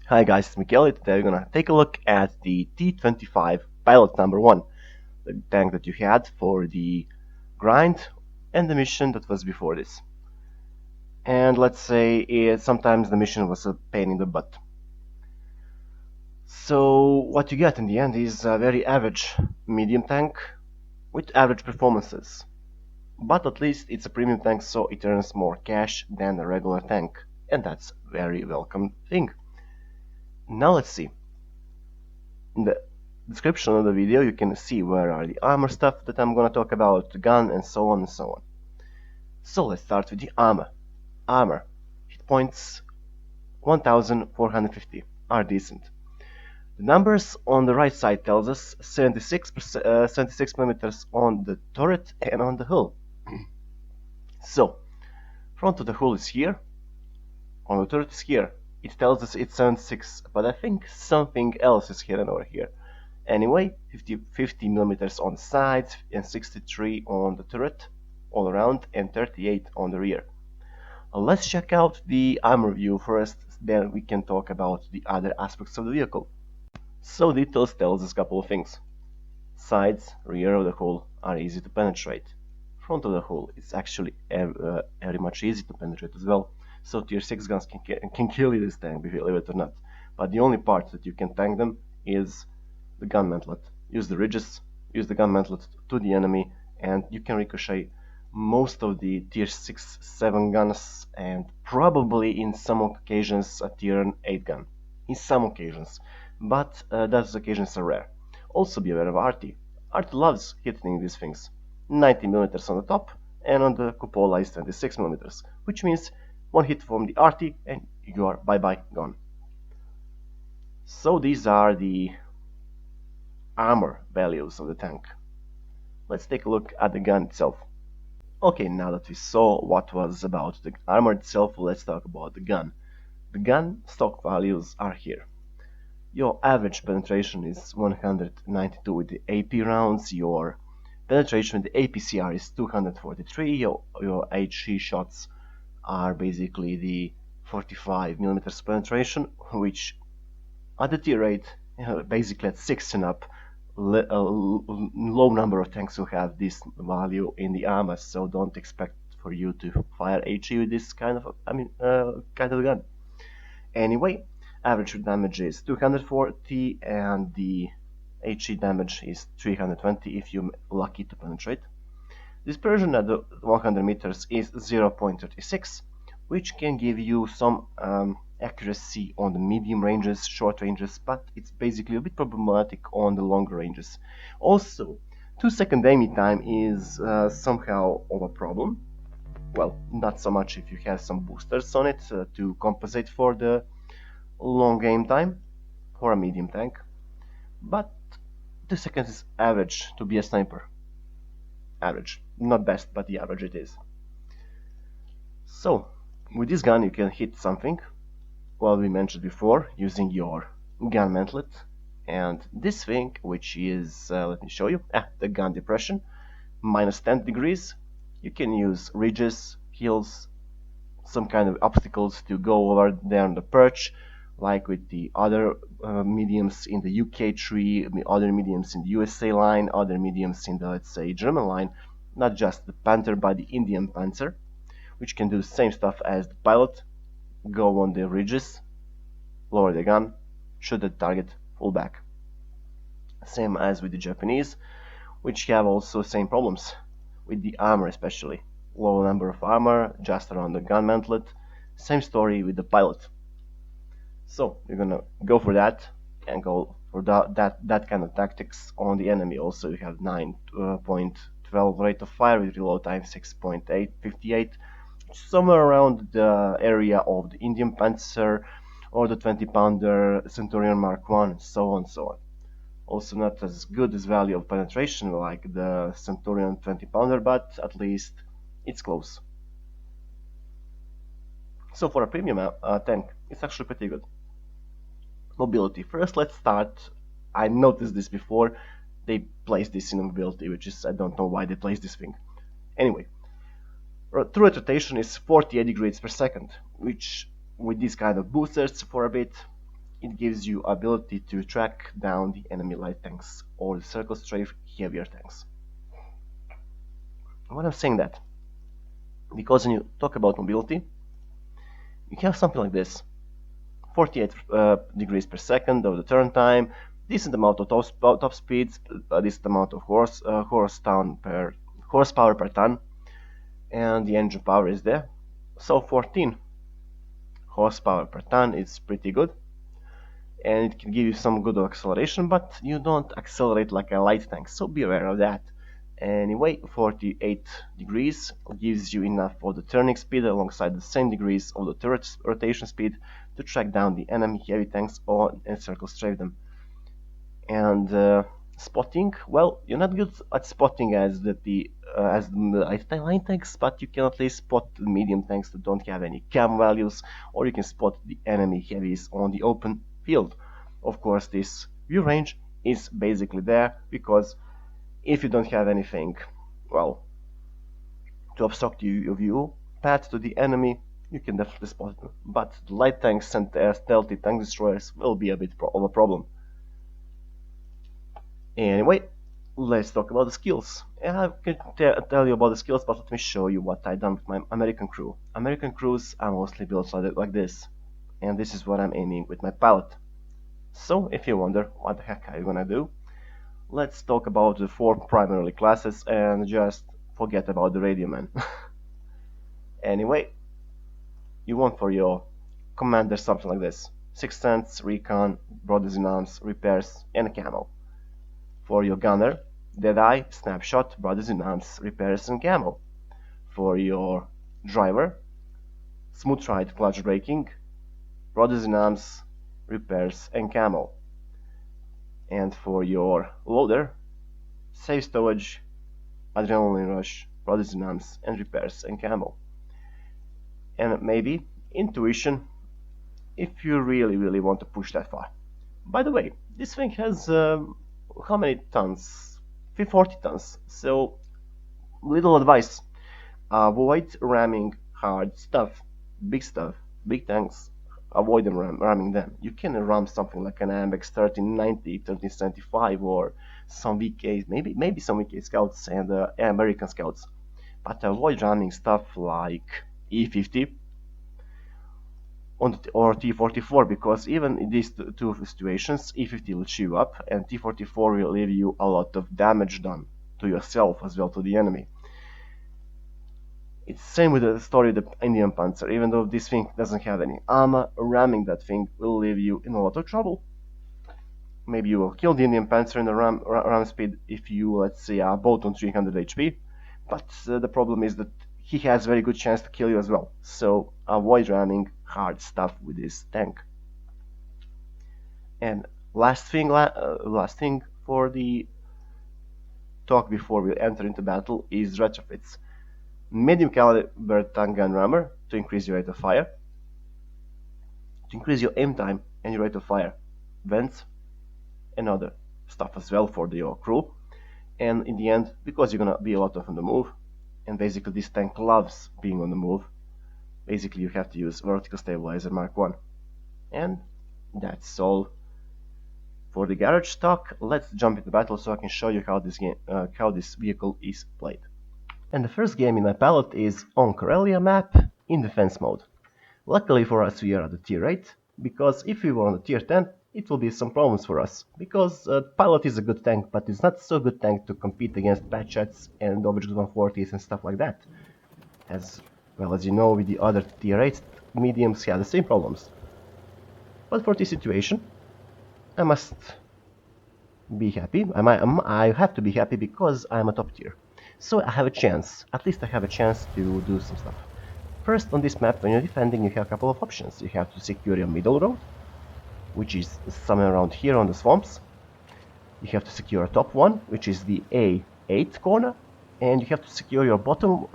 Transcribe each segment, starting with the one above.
Hi guys, it's Michele. Today we're gonna take a look at the T25 pilot number 1, the tank that you had for the grind and the mission that was before this. And let's say sometimes the mission was a pain in the butt. So what you get in the end is a very average medium tank with average performances. But at least it's a premium tank, so it earns more cash than a regular tank, and that's a very welcome thing. Now let's see. In the description of the video you can see where are the armor stuff that I'm gonna talk about, the gun, and so on and so on. So let's start with the armor. Hit points 1450 are decent. The numbers on the right side tells us 76 millimeters on the turret and on the hull. So front of the hull is here, on the turret is here. It tells us it's 76, but I think something else is hidden over here. Anyway, 50 millimeters on the sides and 63 on the turret all around and 38 on the rear. Let's check out the armor view first, then we can talk about the other aspects of the vehicle. So details tells us a couple of things. Sides, rear of the hull are easy to penetrate. Front of the hull is actually very much easy to penetrate as well. So tier 6 guns can kill this tank, believe it or not. But the only part that you can tank them is the gun mantlet. Use the ridges, use the gun mantlet to the enemy, and you can ricochet most of the tier 6-7 guns, and probably in some occasions a tier 8 gun. In some occasions, but those occasions are rare. Also be aware of RT. RT loves hitting these things. 90 millimeters on the top, and on the cupola is 26 millimeters, which means one hit from the RT and you are bye-bye gone. So these are the armor values of the tank. Let's take a look at the gun itself. Okay, now that we saw what was about the armor itself, let's talk about the gun. The gun stock values are here. Your average penetration is 192 with the AP rounds, your penetration with the APCR is 243, your HE shots are basically the 45 millimeters penetration, which at the tier rate, basically at 6 and up, a low number of tanks will have this value in the armor, so don't expect for you to fire HE with this kind of gun. Anyway, average damage is 240 and the HE damage is 320 if you're lucky to penetrate. Dispersion at the 100 meters is 0.36, which can give you some accuracy on the medium ranges, short ranges, but it's basically a bit problematic on the longer ranges. Also, 2-second aiming time is somehow of a problem. Well, not so much if you have some boosters on it to compensate for the long aim time for a medium tank, but 2 seconds is average to be a sniper. Average, not best, but the average it is. So, with this gun you can hit something, well, we mentioned before, using your gun mantlet, and this thing, which is, let me show you, the gun depression, minus 10 degrees. You can use ridges, hills, some kind of obstacles to go over there on the perch, like with the other mediums in the UK tree, other mediums in the USA line, other mediums in the, let's say, German line, not just the Panther but the Indian Panzer, which can do the same stuff as the pilot, go on the ridges, lower the gun, shoot the target, full back. Same as with the Japanese, which have also same problems, with the armor especially. Low number of armor, just around the gun mantlet, same story with the pilot. So we're gonna go for that and go for that kind of tactics on the enemy. Also you have 9.12 rate of fire with reload time 6.858, somewhere around the area of the Indian Panzer or the 20-pounder Centurion Mark 1, so on and so on. Also not as good as value of penetration like the Centurion 20-pounder, but at least it's close. So for a premium tank, it's actually pretty good. Mobility. First, let's start. I noticed this before. They placed this in mobility, which is, I don't know why they placed this thing. Anyway, turret rotation is 48 degrees per second, which with these kind of boosters for a bit, it gives you ability to track down the enemy light tanks or the circle strafe heavier tanks. Why I'm saying that? Because when you talk about mobility, you have something like this: 48 degrees per second of the turn time, decent amount of top speeds, a decent amount of horsepower per ton, and the engine power is there. So 14 horsepower per ton is pretty good, and it can give you some good acceleration, but you don't accelerate like a light tank, so be aware of that. Anyway, 48 degrees gives you enough for the turning speed alongside the same degrees of the turret's rotation speed to track down the enemy heavy tanks or circle strafe them. And spotting, well, you're not good at spotting as the light tanks, but you can at least spot the medium tanks that don't have any cam values, or you can spot the enemy heavies on the open field. Of course, this view range is basically there because if you don't have anything, well, to obstruct your view path to the enemy, you can definitely spot them. But the light tanks and stealthy tank destroyers will be a bit of a problem. Anyway, let's talk about the skills. I can tell you about the skills, but let me show you what I've done with my American crew. American crews are mostly built like this, and this is what I'm aiming with my palette. So, if you wonder what the heck are you gonna do, let's talk about the 4 primary classes and just forget about the radio man. Anyway, you want for your commander something like this: Sixth Sense, Recon, Brothers in Arms, Repairs, and Camo. For your gunner, Deadeye, Snapshot, Brothers in Arms, Repairs, and Camo. For your driver, Smooth Ride, Clutch Braking, Brothers in Arms, Repairs, and Camo. And for your loader, Safe Stowage, Adrenaline Rush, Brothers in Arms, and Repairs, and Camo. And maybe Intuition, if you really want to push that far. By the way, this thing has how many tons? 40 tons. So, little advice: avoid ramming hard stuff, big tanks. Avoid them ramming them. You can ram something like an AMX 1390, 1375, or some VK, maybe some VK scouts and American scouts. But avoid ramming stuff like E50 or T44, because even in these two situations, E50 will chew you up and T44 will leave you a lot of damage done to yourself as well to the enemy. It's the same with the story of the Indian Panzer. Even though this thing doesn't have any armor, ramming that thing will leave you in a lot of trouble. Maybe you will kill the Indian Panzer in the ram speed if you, let's say, are both on 300 HP, but the problem is that he has a very good chance to kill you as well. So avoid ramming hard stuff with this tank. And last thing for the talk before we enter into battle is retrofits. Medium caliber tank gun rammer to increase your rate of fire, to increase your aim time and your rate of fire, vents, and other stuff as well for your crew. And in the end, because you're gonna be a lot on the move, and basically this tank loves being on the move, basically you have to use vertical stabilizer Mark 1. And that's all for the garage talk. Let's jump into battle so I can show you how this vehicle is played. And the first game in my palette is on Karelia map in defense mode. Luckily for us we are at the tier 8, because if we were on the tier 10, it will be some problems for us, because Pilot is a good tank, but it's not so good tank to compete against Patchets and Object 140s and stuff like that. As well as you know, with the other tier 8 mediums have the same problems. But for this situation, I must be happy. I have to be happy because I'm a top tier. So I have a chance, at least I have a chance to do some stuff. First, on this map, when you're defending, you have a couple of options. You have to secure your middle road, which is somewhere around here on the swamps. You have to secure a top one, which is the A8 corner, and you have to secure your bottom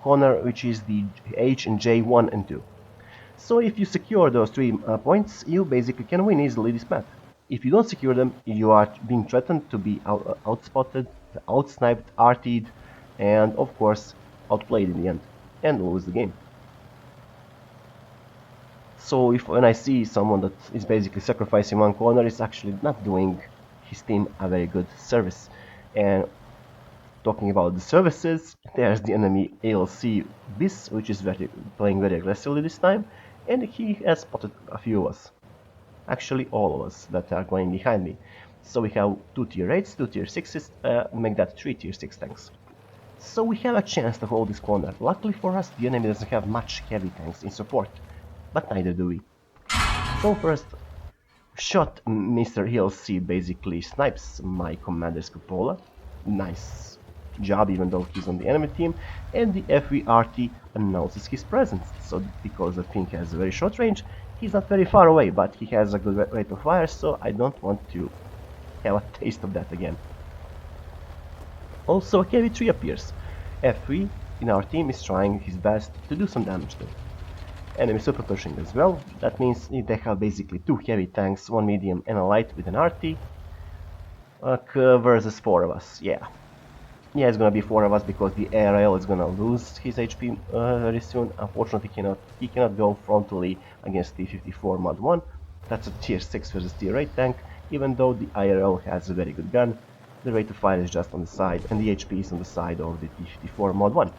corner, which is the H and J1 and 2. So if you secure those 3 points, you basically can win easily this map. If you don't secure them, you are being threatened to be outspotted, outsniped, RT'd, and of course outplayed in the end, and lose the game. So when I see someone that is basically sacrificing one corner, is actually not doing his team a very good service. And talking about the services, there's the enemy ALC Bis, which is playing very aggressively this time, and he has spotted a few of us. Actually, all of us that are going behind me. So we have 2 tier 8s, 2 tier 6s, make that 3 tier 6 tanks. So we have a chance to hold this corner. Luckily for us, the enemy doesn't have much heavy tanks in support, but neither do we. So first shot, Mr. ELC basically snipes my commander's cupola. Nice job, even though he's on the enemy team. And the FVRT announces his presence. So because the thing has a very short range, he's not very far away, but he has a good rate of fire, so I don't want to have a taste of that again. Also, KV3 appears. F3 in our team is trying his best to do some damage to. Enemy super pushing as well. That means they have basically 2 heavy tanks, 1 medium and a light with an RT. Versus 4 of us, yeah. Yeah, it's gonna be 4 of us because the ARL is gonna lose his HP very soon. Unfortunately, he cannot go frontally against T54 Mod 1. That's a tier 6 versus tier 8 tank, even though the IRL has a very good gun. The rate of fire is just on the side, and the HP is on the side of the T54 Mod 1.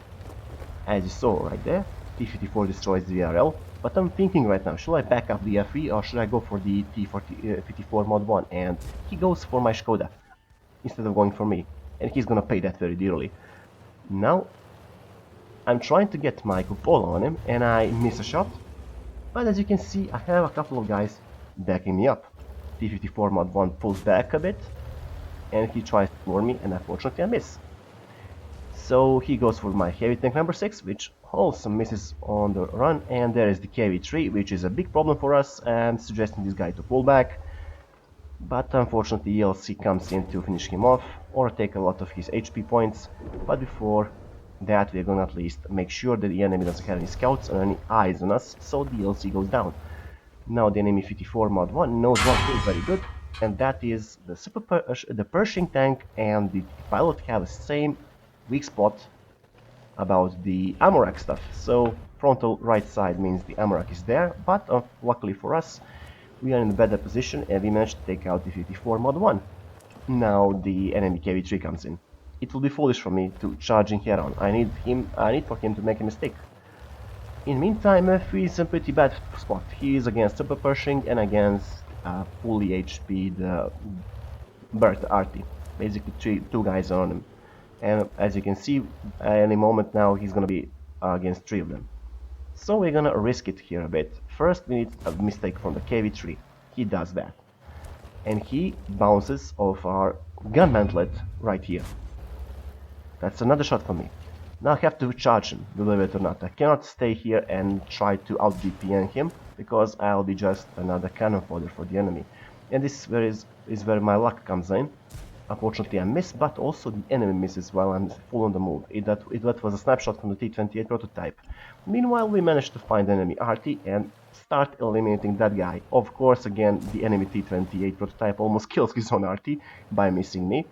As you saw right there, T54 destroys the VRL, but I'm thinking right now, should I back up the FE or should I go for the T54 Mod 1? And he goes for my Skoda instead of going for me, and he's gonna pay that very dearly. Now, I'm trying to get my cupola on him, and I miss a shot, but as you can see, I have a couple of guys backing me up. T54 Mod 1 pulls back a bit, and he tries to lure me, and unfortunately I miss. So he goes for my heavy tank number 6, which also misses on the run, and there is the KV3, which is a big problem for us. I'm suggesting this guy to pull back, but unfortunately ELC comes in to finish him off, or take a lot of his HP points, but before that we're gonna at least make sure that the enemy doesn't have any scouts or any eyes on us, so the ELC goes down. Now the enemy 54 Mod 1 knows one thing very good, and that is the Pershing tank and the pilot have the same weak spot about the Amorak stuff. So frontal right side means the Amorak is there, but luckily for us, we are in a better position and we managed to take out the 54 Mod 1. Now the enemy KV3 comes in. It will be foolish for me to charge in head on. I need for him to make a mistake. In the meantime, F3 is a pretty bad spot. He is against Super Pershing and against fully HP the Bert RT. Basically 2 guys are on him. And as you can see, at any moment now he's gonna be against 3 of them. So we're gonna risk it here a bit. First we need a mistake from the KV3. He does that. And he bounces off our gun mantlet right here. That's another shot for me. Now I have to charge him, believe it or not. I cannot stay here and try to out DPN him, because I'll be just another cannon fodder for the enemy. And this is where my luck comes in. Unfortunately I miss, but also the enemy misses while I'm full on the move. That was a snapshot from the T28 prototype. Meanwhile we managed to find enemy RT and start eliminating that guy. Of course again the enemy T28 prototype almost kills his own RT by missing me.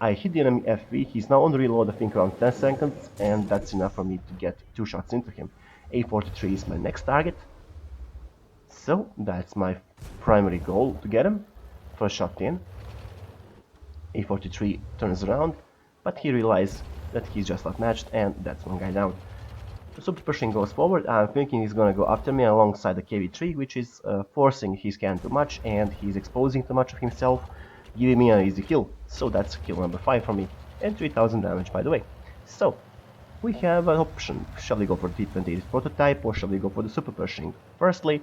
I hit the enemy FV, he's now on the reload I think around 10 seconds, and that's enough for me to get 2 shots into him. A43 is my next target. So that's my primary goal, to get him. First shot in. A43 turns around, but he realizes that he's just outmatched, and that's one guy down. The Super Pershing goes forward. I'm thinking he's gonna go after me alongside the KV3, which is forcing his can too much, and he's exposing too much of himself, giving me an easy kill. So that's kill number 5 for me, and 3000 damage by the way. So, we have an option. Shall we go for the T28 prototype, or shall we go for the Super Pershing? Firstly,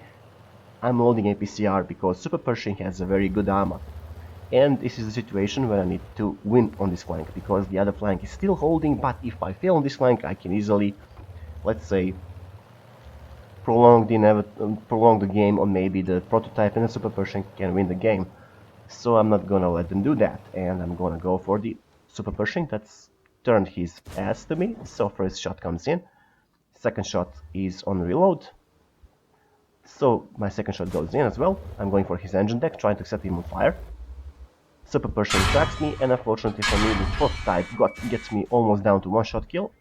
I'm loading APCR because Super Pershing has a very good armor. And this is a situation where I need to win on this flank, because the other flank is still holding, but if I fail on this flank I can easily, let's say, prolong the game, or maybe the prototype and the Super Pershing can win the game. So I'm not gonna let them do that, and I'm gonna go for the Super Pershing that's turned his ass to me. So first shot comes in, second shot is on reload. So my second shot goes in as well. I'm going for his engine deck, trying to set him on fire. Super Pershing tracks me, and unfortunately for me, the prototype gets me almost down to 1-shot kill.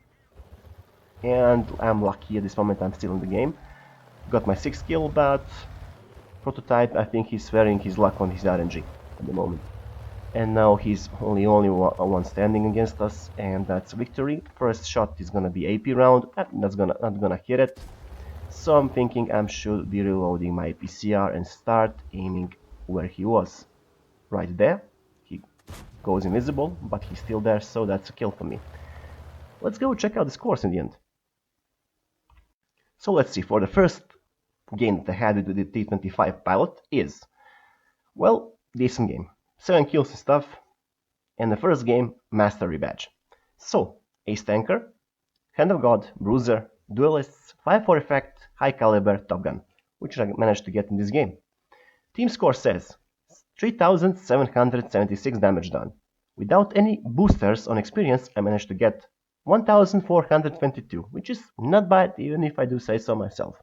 And I'm lucky at this moment, I'm still in the game. got my 6th kill, but prototype, I think he's wearing his luck on his RNG at the moment. And now he's only one standing against us, and that's victory. First shot is gonna be AP round, that's not gonna hit it. So I'm thinking I should be reloading my PCR and start aiming where he was. Right there. He goes invisible, but he's still there, so that's a kill for me. Let's go check out the scores in the end. So let's see, for the first game that I had with the T25 pilot is, well, decent game. 7 kills and stuff, and the first game, Mastery Badge. So, Ace Tanker, Hand of God, Bruiser, Duelists, 5 for Effect, High Caliber, Top Gun, which I managed to get in this game. Team score says 3,776 damage done. Without any boosters on experience, I managed to get 1,422, which is not bad even if I do say so myself.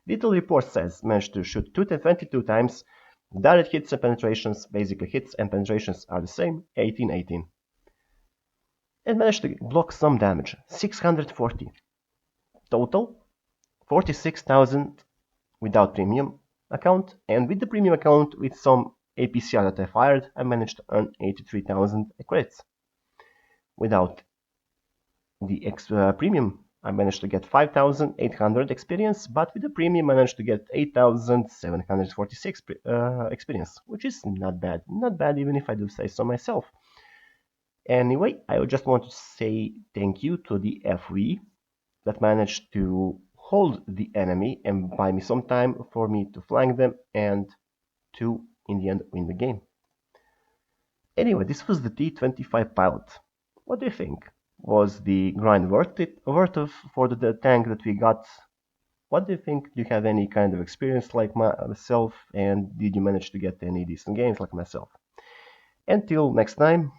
Detailed report says managed to shoot 22 times, direct hits and penetrations, basically hits and penetrations are the same, 18-18. And managed to block some damage, 640. Total, 46,000 without premium account, and with the premium account with some APCR that I fired, I managed to earn 83,000 credits. Without the premium, I managed to get 5,800 experience, but with the premium I managed to get 8,746 experience, which is not bad. Not bad even if I do say so myself. Anyway, I just want to say thank you to the FV that managed to hold the enemy and buy me some time for me to flank them and to, in the end, win the game. Anyway, this was the T25 pilot. What do you think? Was the grind worth it? For the tank that we got? What do you think? Do you have any kind of experience like myself? And did you manage to get any decent games like myself? Until next time,